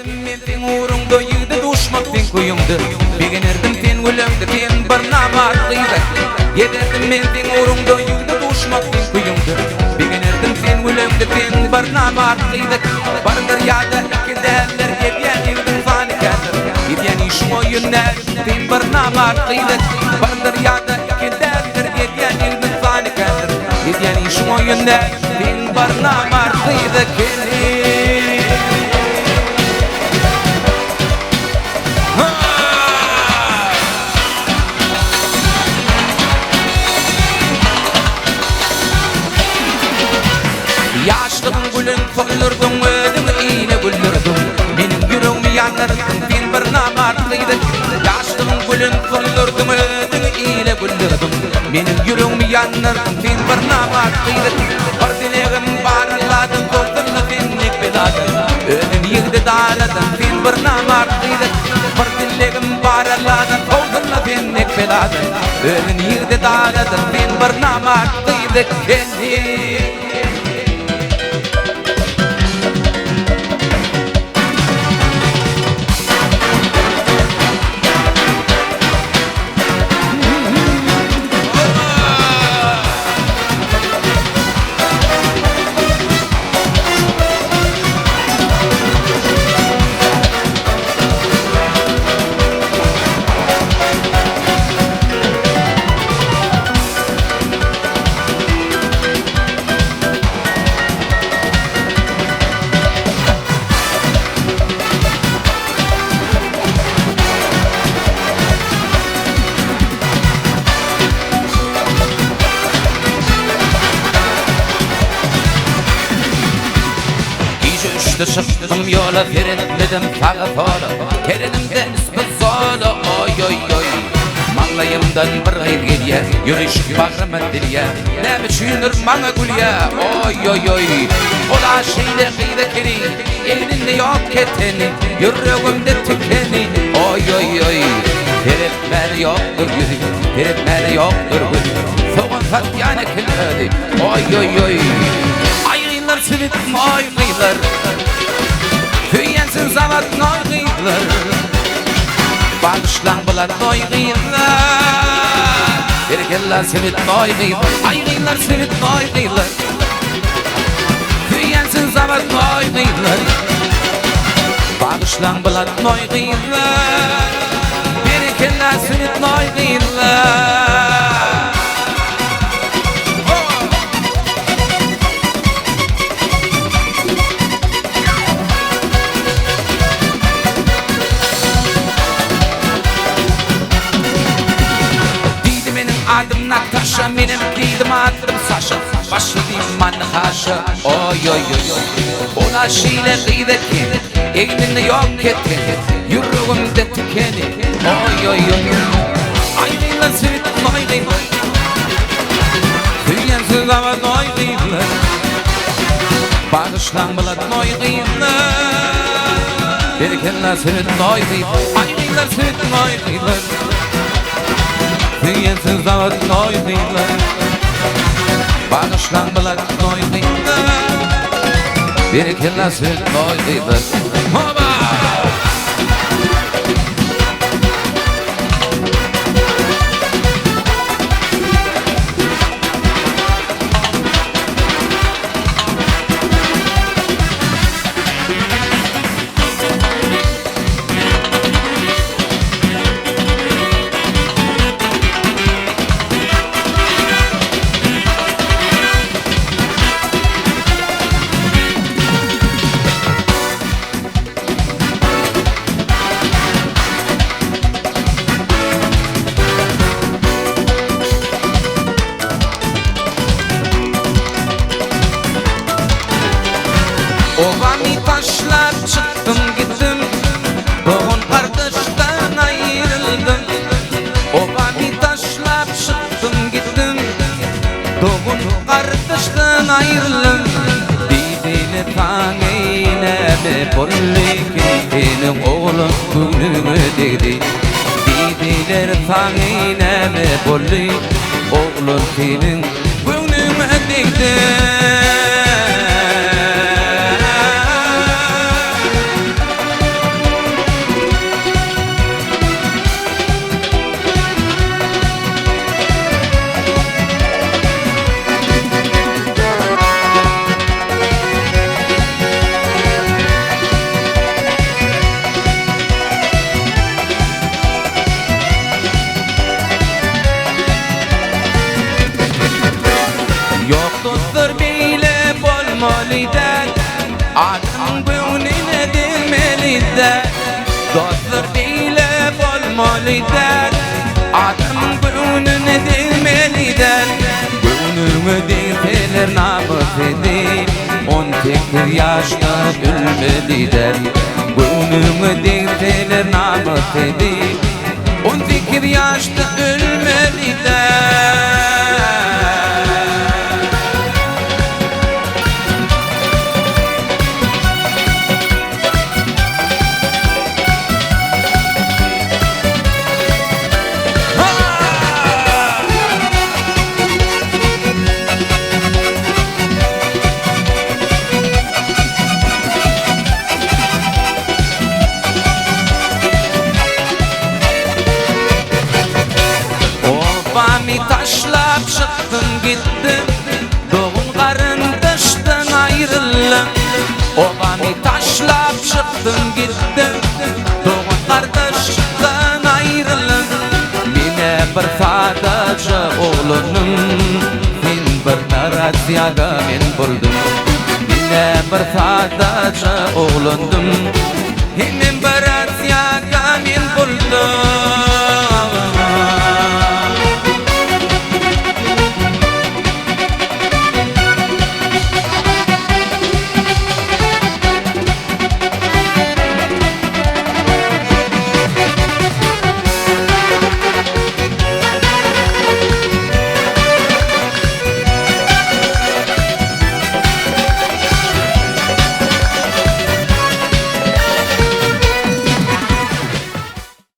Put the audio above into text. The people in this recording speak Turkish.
Yedirdim men sen uğrunda yığdı duşmak sen kuyumdu Beginerdim sen ölümde sen barnama attıydı Yedirdim men sen uğrunda yığdı duşmak sen kuyumdu Beginerdim sen ölümde sen barnama attıydı Barındır yağda iki değerler yediyen yığdın fani keller Yediyen iş oyunlar sen barnama attıydı Barındır yağda iki değerler yediyen yığdın fani keller Yediyen iş oyunlar sen barnama attıydı Yaşlığın gülün sollurdun ödümü iğne güldürdün Benim yüreğimi yandırdın sen bir namartlıydı Yaşlığın gülün sollurdun ödümü iğne güldürdün Benim yüreğimi yandırdın sen bir namartlıydı Bir dileğim barladın korktunla senlik beladın Ödün yığdı dağladın sen bir namartlıydı Bir dileğim barladın korktunla senlik beladın Ödün yığdı dağladın sen bir namartlıydı Çıktım yola verilmedim sağa sola Kerenimde ismi sola oy oy oy Mallayımdan bir ayır geliye Yürüyüş bağrıma diliye Ne düşünür bana gülye oy oy oy Ola şeyle kıyda keni Elinde yok keteni Yüreğimde tükeni oy oy oy Teretmeli yoktur yüzü Teretmeli yoktur gülü Soğun satyane kilödi oy oy oy Ayrılar sivit oy kıylar Hüyensin zavat noy gıylar Bağışlan bulat noy gıylar Berkella sevit noy gıylar Ayrılar sevit noy gıylar Hüyensin zavat noy gıylar Bağışlan bulat noy gıylar Berkella sevit noy gıylar Adım Natasha, benim değilim adım Sasha Başı diman haşa, oy oy oy Ona şeyle gıydaki, elinde yok etti Yüreğimde tükeni, oy oy oy Ayrıyla sevit noy gıylar Hüyensiz ama noy gıylar Bağışlan bulat noy gıylar Berkella sevit noy gıylar Ayrıyla sevit noy gıylar Hüyensiz zavat noy gıylar Bağışlan bulat noy gıylar Berkella sevit noy gıylar Hoba! Ovani taşlar çıktım gittim Doğun kardeşten ayrıldım Ovani taşlar çıktım gittim Doğun kardeşten ayrıldım Didile taneyne be pollikin oğlum gülümü dedi Didiler taneyne be polli Oğlum senin gülümü dedi beyle bolmalıdır. Adam gönlüne değmelidir. Gönlüne değmeler namus edip 18 yaşta ölmelidir. Gönlüne değmeler namus edip 18 yaşta ölmelidir. Obamı taşlap çıktım gittim, doğum karındaştan ayrıldım. Obamı taşlap çıktım gittim, doğum kardeşten ayrıldım. Mine bir sadece oğlunum, sen bir narasiyaga men buldum. Mine bir sadece oğlundum, hemen bir narasiyaga men buldum.